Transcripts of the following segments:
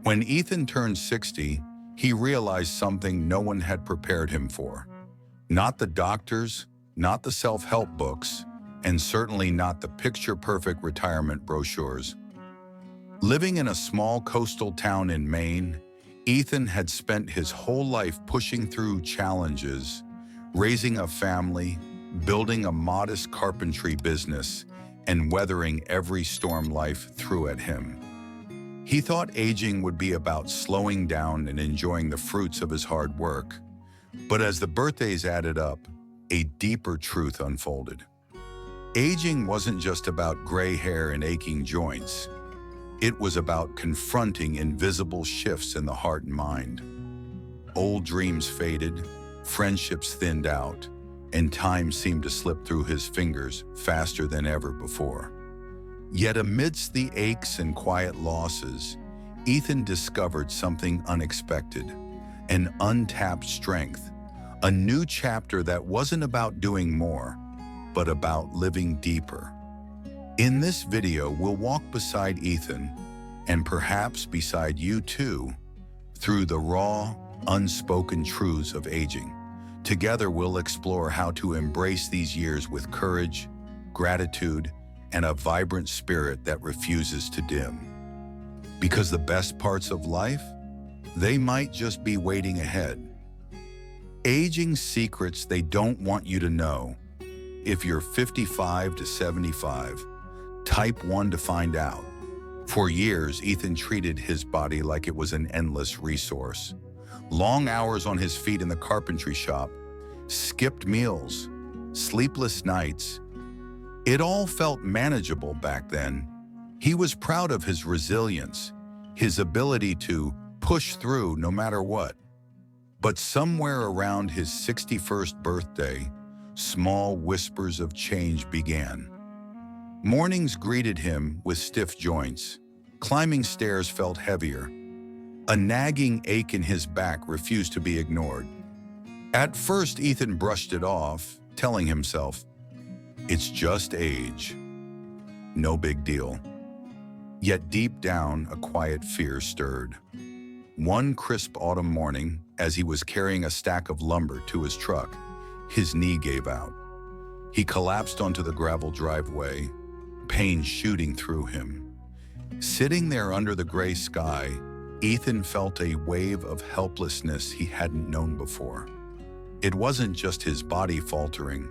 When Ethan turned 60, he realized something no one had prepared him for. Not the doctors, not the self-help books, and certainly not the picture-perfect retirement brochures. Living in a small coastal town in Maine, Ethan had spent his whole life pushing through challenges, raising a family, building a modest carpentry business, and weathering every storm life threw at him. He thought aging would be about slowing down and enjoying the fruits of his hard work. But as the birthdays added up, a deeper truth unfolded. Aging wasn't just about gray hair and aching joints. It was about confronting invisible shifts in the heart and mind. Old dreams faded, friendships thinned out, and time seemed to slip through his fingers faster than ever before. Yet amidst the aches and quiet losses, Ethan discovered something unexpected, an untapped strength, a new chapter that wasn't about doing more, but about living deeper. In this video, we'll walk beside Ethan, and perhaps beside you too, through the raw, unspoken truths of aging. Together, we'll explore how to embrace these years with courage, gratitude, and a vibrant spirit that refuses to dim. Because the best parts of life, they might just be waiting ahead. Aging secrets they don't want you to know. If you're 55 to 75, type 1 to find out. For years, Ethan treated his body like it was an endless resource. Long hours on his feet in the carpentry shop, skipped meals, sleepless nights. It all felt manageable back then. He was proud of his resilience, his ability to push through no matter what. But somewhere around his 61st birthday, small whispers of change began. Mornings greeted him with stiff joints. Climbing stairs felt heavier. A nagging ache in his back refused to be ignored. At first, Ethan brushed it off, telling himself, "It's just age. No big deal." Yet deep down, a quiet fear stirred. One crisp autumn morning, as he was carrying a stack of lumber to his truck, his knee gave out. He collapsed onto the gravel driveway, pain shooting through him. Sitting there under the gray sky, Ethan felt a wave of helplessness he hadn't known before. It wasn't just his body faltering.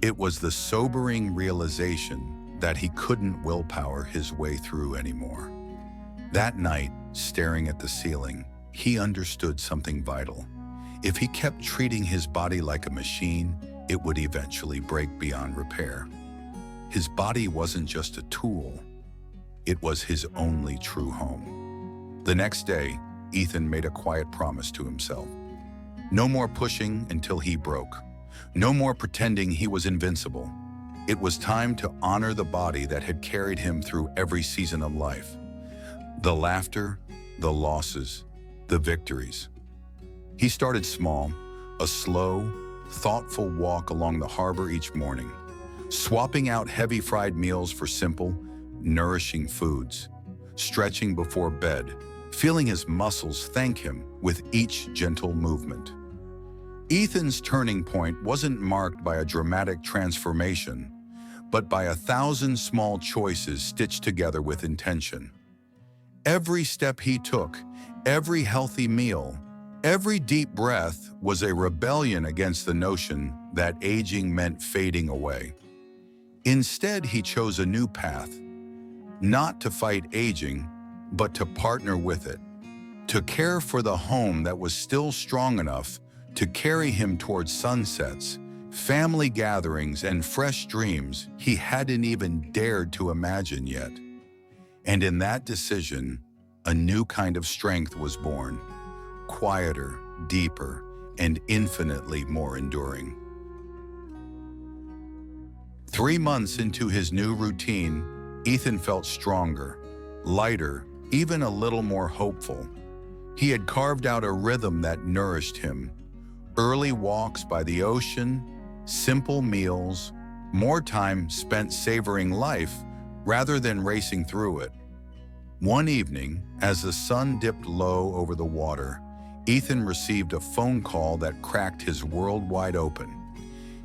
It was the sobering realization that he couldn't willpower his way through anymore. That night, staring at the ceiling, he understood something vital. If he kept treating his body like a machine, it would eventually break beyond repair. His body wasn't just a tool. It was his only true home. The next day, Ethan made a quiet promise to himself. No more pushing until he broke. No more pretending he was invincible. It was time to honor the body that had carried him through every season of life. The laughter, the losses, the victories. He started small, a slow, thoughtful walk along the harbor each morning, swapping out heavy fried meals for simple, nourishing foods, stretching before bed, feeling his muscles thank him with each gentle movement. Ethan's turning point wasn't marked by a dramatic transformation, but by 1,000 small choices stitched together with intention. Every step he took, every healthy meal, every deep breath was a rebellion against the notion that aging meant fading away. Instead, he chose a new path, not to fight aging, but to partner with it, to care for the home that was still strong enough to carry him towards sunsets, family gatherings, and fresh dreams he hadn't even dared to imagine yet. And in that decision, a new kind of strength was born, quieter, deeper, and infinitely more enduring. 3 months into his new routine, Ethan felt stronger, lighter, even a little more hopeful. He had carved out a rhythm that nourished him. Early walks by the ocean, simple meals, more time spent savoring life rather than racing through it. One evening, as the sun dipped low over the water, Ethan received a phone call that cracked his world wide open.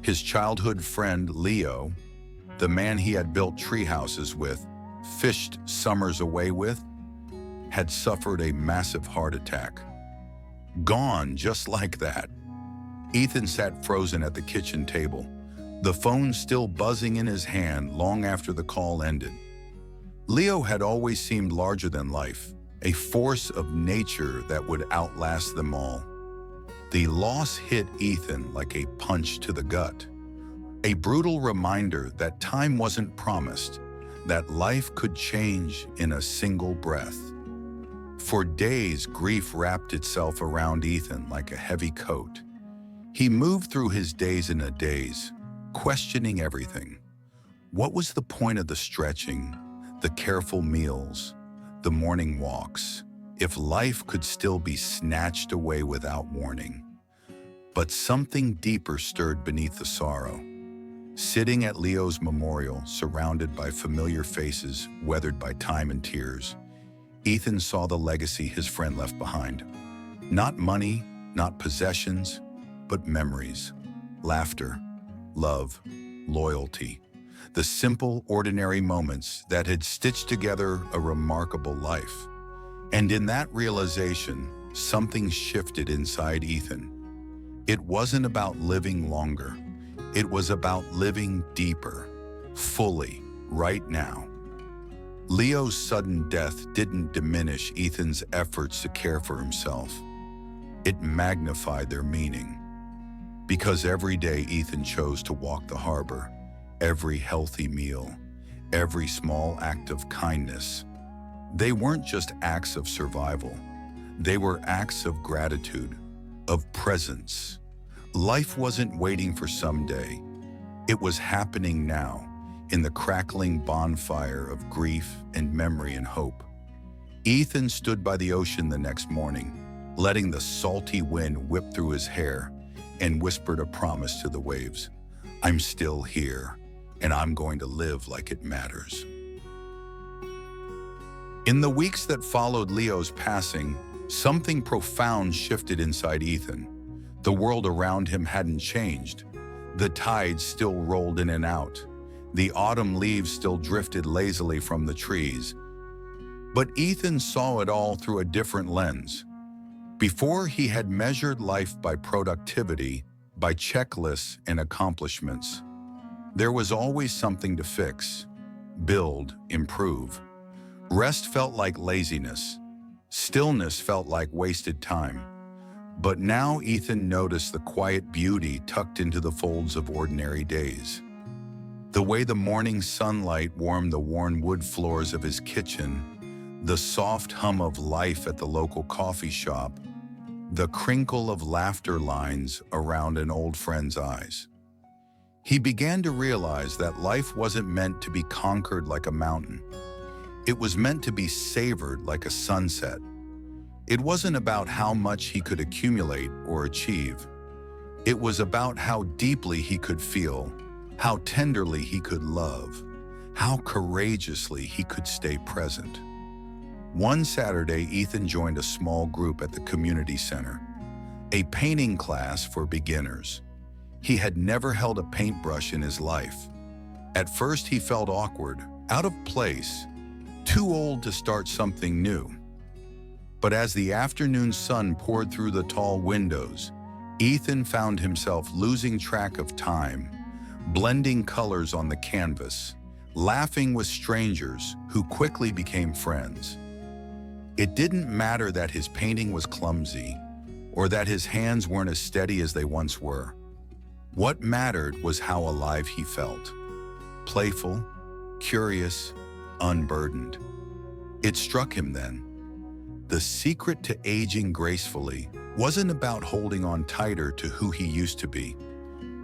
His childhood friend, Leo, the man he had built tree houses with, fished summers away with, had suffered a massive heart attack. Gone just like that. Ethan sat frozen at the kitchen table, the phone still buzzing in his hand long after the call ended. Leo had always seemed larger than life, a force of nature that would outlast them all. The loss hit Ethan like a punch to the gut, a brutal reminder that time wasn't promised, that life could change in a single breath. For days, grief wrapped itself around Ethan like a heavy coat. He moved through his days in a daze, questioning everything. What was the point of the stretching, the careful meals, the morning walks, if life could still be snatched away without warning? But something deeper stirred beneath the sorrow. Sitting at Leo's memorial, surrounded by familiar faces weathered by time and tears, Ethan saw the legacy his friend left behind. Not money, not possessions, but memories, laughter, love, loyalty. The simple, ordinary moments that had stitched together a remarkable life. And in that realization, something shifted inside Ethan. It wasn't about living longer. It was about living deeper, fully, right now. Leo's sudden death didn't diminish Ethan's efforts to care for himself. It magnified their meaning. Because every day Ethan chose to walk the harbor, every healthy meal, every small act of kindness. They weren't just acts of survival. They were acts of gratitude, of presence. Life wasn't waiting for someday. It was happening now, in the crackling bonfire of grief and memory and hope. Ethan stood by the ocean the next morning, letting the salty wind whip through his hair, and whispered a promise to the waves. I'm still here, and I'm going to live like it matters. In the weeks that followed Leo's passing, something profound shifted inside Ethan. The world around him hadn't changed. The tides still rolled in and out. The autumn leaves still drifted lazily from the trees. But Ethan saw it all through a different lens. Before, he had measured life by productivity, by checklists and accomplishments. There was always something to fix, build, improve. Rest felt like laziness. Stillness felt like wasted time. But now Ethan noticed the quiet beauty tucked into the folds of ordinary days. The way the morning sunlight warmed the worn wood floors of his kitchen, the soft hum of life at the local coffee shop, the crinkle of laughter lines around an old friend's eyes. He began to realize that life wasn't meant to be conquered like a mountain. It was meant to be savored like a sunset. It wasn't about how much he could accumulate or achieve. It was about how deeply he could feel, how tenderly he could love, how courageously he could stay present. One Saturday, Ethan joined a small group at the community center, a painting class for beginners. He had never held a paintbrush in his life. At first, he felt awkward, out of place, too old to start something new. But as the afternoon sun poured through the tall windows, Ethan found himself losing track of time, blending colors on the canvas, laughing with strangers who quickly became friends. It didn't matter that his painting was clumsy or that his hands weren't as steady as they once were. What mattered was how alive he felt. Playful, curious, unburdened. It struck him then. The secret to aging gracefully wasn't about holding on tighter to who he used to be.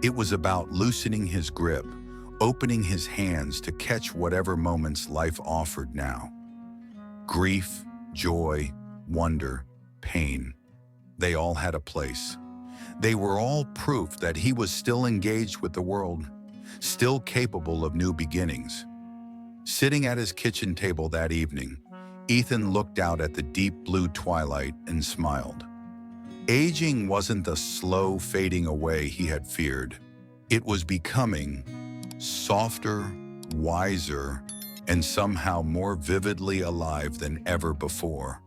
It was about loosening his grip, opening his hands to catch whatever moments life offered now. Grief, joy, wonder, pain. They all had a place. They were all proof that he was still engaged with the world, still capable of new beginnings. Sitting at his kitchen table that evening, Ethan looked out at the deep blue twilight and smiled. Aging wasn't the slow fading away he had feared. It was becoming softer, wiser, and somehow more vividly alive than ever before.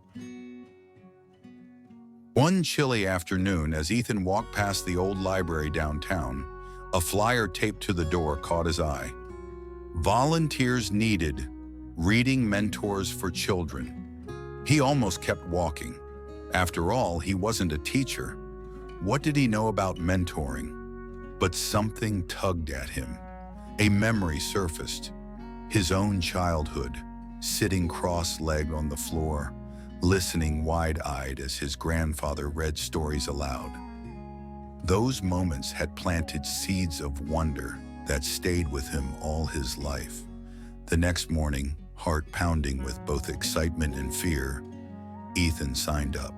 One chilly afternoon, as Ethan walked past the old library downtown, a flyer taped to the door caught his eye. Volunteers needed, reading mentors for children. He almost kept walking. After all, he wasn't a teacher. What did he know about mentoring? But something tugged at him. A memory surfaced. His own childhood, sitting cross-legged on the floor, listening wide-eyed as his grandfather read stories aloud. Those moments had planted seeds of wonder that stayed with him all his life. The next morning, heart pounding with both excitement and fear, Ethan signed up.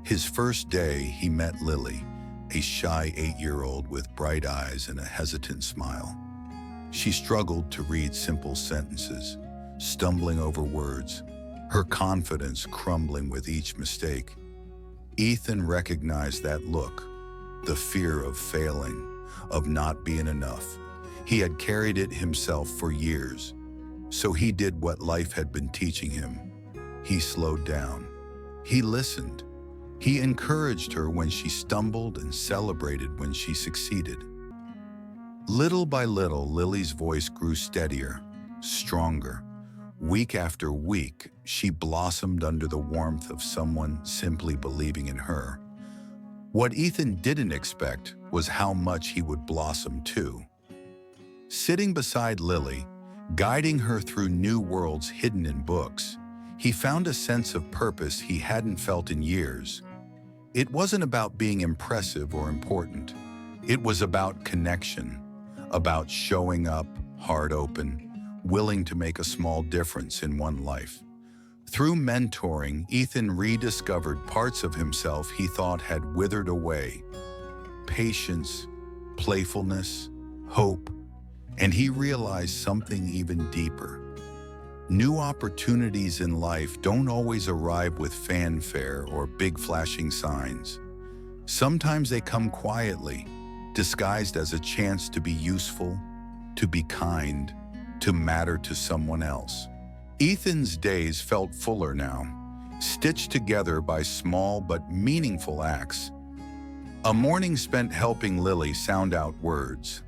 His first day, he met Lily, a shy 8-year-old with bright eyes and a hesitant smile. She struggled to read simple sentences, stumbling over words, her confidence crumbling with each mistake. Ethan recognized that look, the fear of failing, of not being enough. He had carried it himself for years, so he did what life had been teaching him. He slowed down. He listened. He encouraged her when she stumbled and celebrated when she succeeded. Little by little, Lily's voice grew steadier, stronger. Week after week, she blossomed under the warmth of someone simply believing in her. What Ethan didn't expect was how much he would blossom too. Sitting beside Lily, guiding her through new worlds hidden in books, he found a sense of purpose he hadn't felt in years. It wasn't about being impressive or important. It was about connection, about showing up, heart open, willing to make a small difference in one life. Through mentoring, Ethan rediscovered parts of himself he thought had withered away. Patience, playfulness, hope, and he realized something even deeper. New opportunities in life don't always arrive with fanfare or big flashing signs. Sometimes they come quietly, disguised as a chance to be useful, to be kind, to matter to someone else. Ethan's days felt fuller now, stitched together by small but meaningful acts. A morning spent helping Lily sound out words.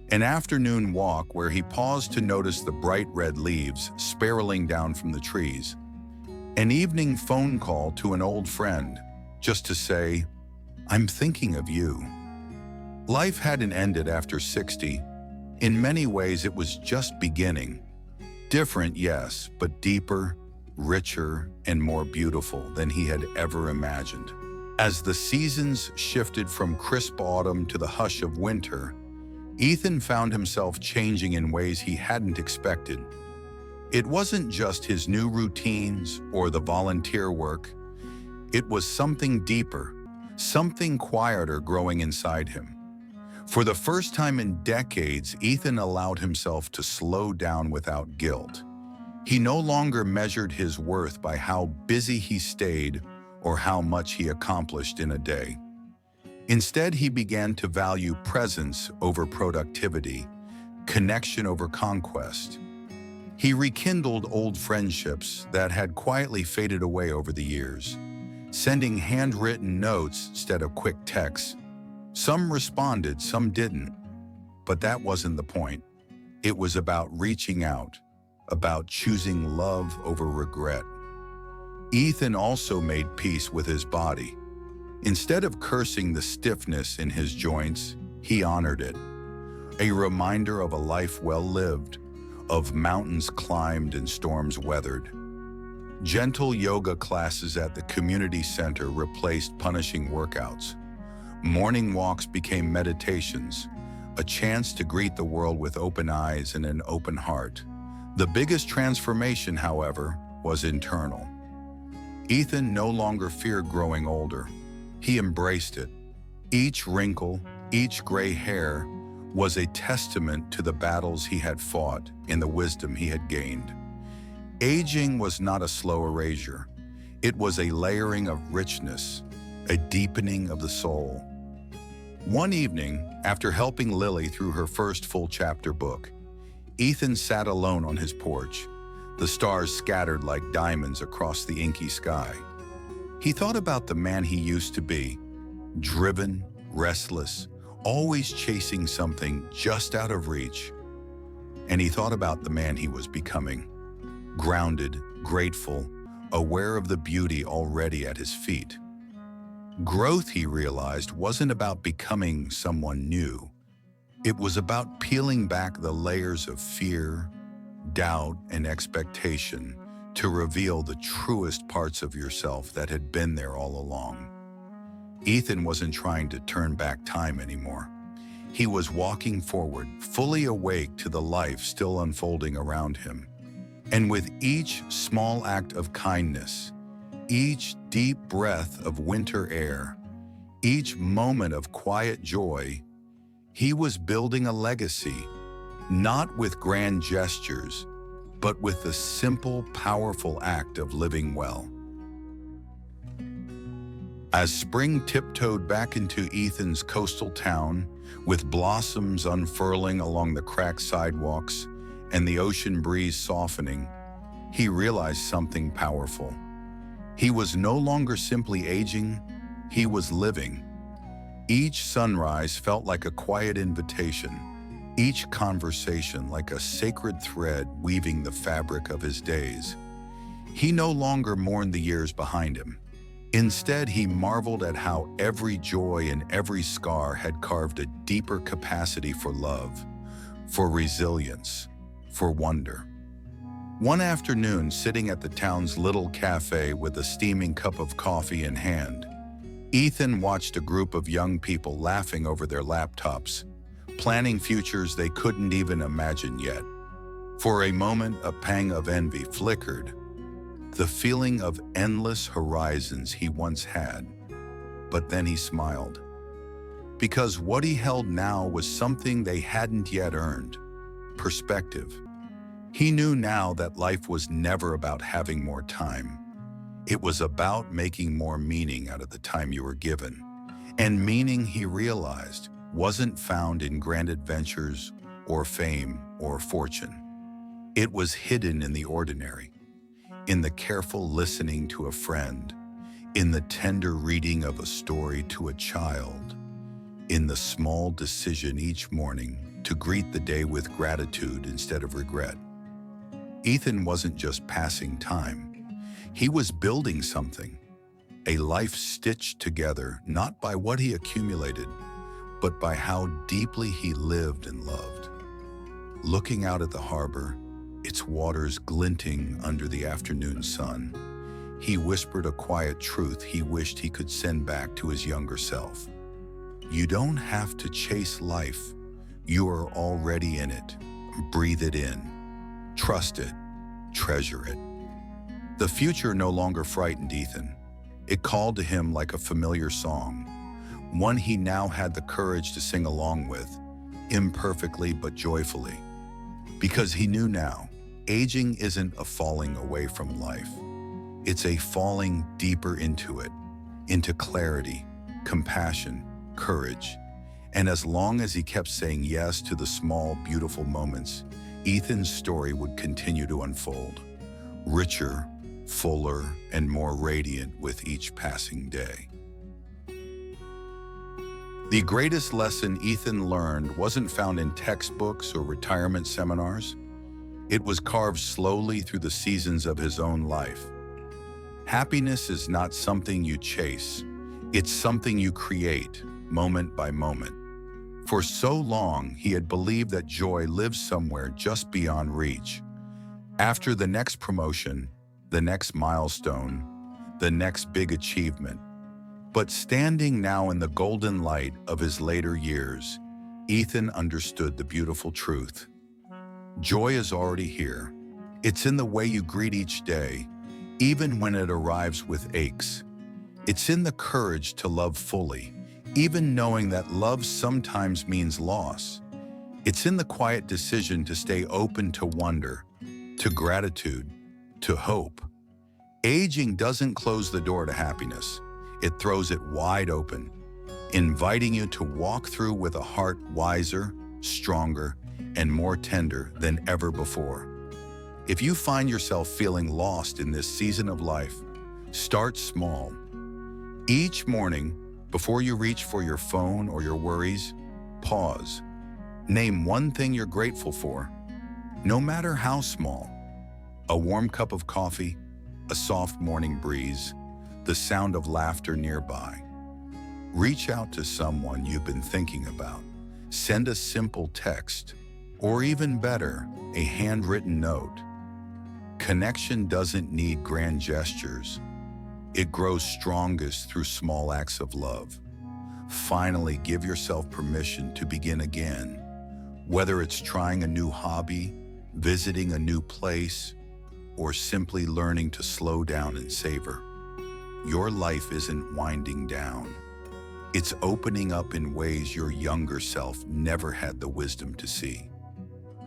An afternoon walk where he paused to notice the bright red leaves spiraling down from the trees. An evening phone call to an old friend, just to say, "I'm thinking of you." Life hadn't ended after 60. In many ways, it was just beginning. Different, yes, but deeper, richer, and more beautiful than he had ever imagined. As the seasons shifted from crisp autumn to the hush of winter, Ethan found himself changing in ways he hadn't expected. It wasn't just his new routines or the volunteer work. It was something deeper, something quieter growing inside him. For the first time in decades, Ethan allowed himself to slow down without guilt. He no longer measured his worth by how busy he stayed or how much he accomplished in a day. Instead, he began to value presence over productivity, connection over conquest. He rekindled old friendships that had quietly faded away over the years, sending handwritten notes instead of quick texts. Some responded, some didn't, but that wasn't the point. It was about reaching out, about choosing love over regret. Ethan also made peace with his body. Instead of cursing the stiffness in his joints, he honored it. A reminder of a life well lived, of mountains climbed and storms weathered. Gentle yoga classes at the community center replaced punishing workouts. Morning walks became meditations, a chance to greet the world with open eyes and an open heart. The biggest transformation, however, was internal. Ethan no longer feared growing older. He embraced it. Each wrinkle, each gray hair was a testament to the battles he had fought and the wisdom he had gained. Aging was not a slow erasure. It was a layering of richness, a deepening of the soul. One evening, after helping Lily through her first full chapter book, Ethan sat alone on his porch, the stars scattered like diamonds across the inky sky. He thought about the man he used to be, driven, restless, always chasing something just out of reach. And he thought about the man he was becoming, grounded, grateful, aware of the beauty already at his feet. Growth, he realized, wasn't about becoming someone new. It was about peeling back the layers of fear, doubt, and expectation to reveal the truest parts of yourself that had been there all along. Ethan wasn't trying to turn back time anymore. He was walking forward, fully awake to the life still unfolding around him. And with each small act of kindness, each deep breath of winter air, each moment of quiet joy, he was building a legacy, not with grand gestures, but with the simple, powerful act of living well. As spring tiptoed back into Ethan's coastal town, with blossoms unfurling along the cracked sidewalks and the ocean breeze softening, he realized something powerful. He was no longer simply aging, he was living. Each sunrise felt like a quiet invitation, each conversation like a sacred thread weaving the fabric of his days. He no longer mourned the years behind him. Instead, he marveled at how every joy and every scar had carved a deeper capacity for love, for resilience, for wonder. One afternoon, sitting at the town's little cafe with a steaming cup of coffee in hand, Ethan watched a group of young people laughing over their laptops, planning futures they couldn't even imagine yet. For a moment, a pang of envy flickered, the feeling of endless horizons he once had. But then he smiled, because what he held now was something they hadn't yet earned: perspective. He knew now that life was never about having more time. It was about making more meaning out of the time you were given. And meaning, he realized, wasn't found in grand adventures or fame or fortune. It was hidden in the ordinary, in the careful listening to a friend, in the tender reading of a story to a child, in the small decision each morning to greet the day with gratitude instead of regret. Ethan wasn't just passing time. He was building something, a life stitched together not by what he accumulated, but by how deeply he lived and loved. Looking out at the harbor, its waters glinting under the afternoon sun, he whispered a quiet truth he wished he could send back to his younger self. You don't have to chase life. You are already in it. Breathe it in. Trust it. Treasure it. The future no longer frightened Ethan. It called to him like a familiar song, one he now had the courage to sing along with, imperfectly but joyfully. Because he knew now, aging isn't a falling away from life. It's a falling deeper into it, into clarity, compassion, courage. And as long as he kept saying yes to the small, beautiful moments, Ethan's story would continue to unfold, richer, fuller, and more radiant with each passing day. The greatest lesson Ethan learned wasn't found in textbooks or retirement seminars. It was carved slowly through the seasons of his own life. Happiness is not something you chase. It's something you create, moment by moment. For so long, he had believed that joy lived somewhere just beyond reach. After the next promotion, the next milestone, the next big achievement. But standing now in the golden light of his later years, Ethan understood the beautiful truth. Joy is already here. It's in the way you greet each day, even when it arrives with aches. It's in the courage to love fully, even knowing that love sometimes means loss. It's in the quiet decision to stay open to wonder, to gratitude, to hope. Aging doesn't close the door to happiness. It throws it wide open, inviting you to walk through with a heart wiser, stronger, and more tender than ever before. If you find yourself feeling lost in this season of life, start small. Each morning, before you reach for your phone or your worries, pause. Name one thing you're grateful for, no matter how small. A warm cup of coffee, a soft morning breeze, the sound of laughter nearby. Reach out to someone you've been thinking about. Send a simple text, or even better, a handwritten note. Connection doesn't need grand gestures. It grows strongest through small acts of love. Finally, give yourself permission to begin again. Whether it's trying a new hobby, visiting a new place, or simply learning to slow down and savor. Your life isn't winding down. It's opening up in ways your younger self never had the wisdom to see.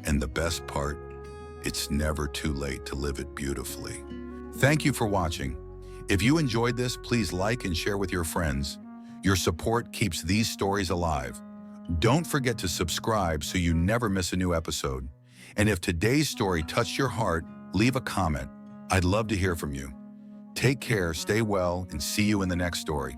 And the best part, it's never too late to live it beautifully. Thank you for watching. If you enjoyed this, please like and share with your friends. Your support keeps these stories alive. Don't forget to subscribe so you never miss a new episode. And if today's story touched your heart, leave a comment. I'd love to hear from you. Take care, stay well, and see you in the next story.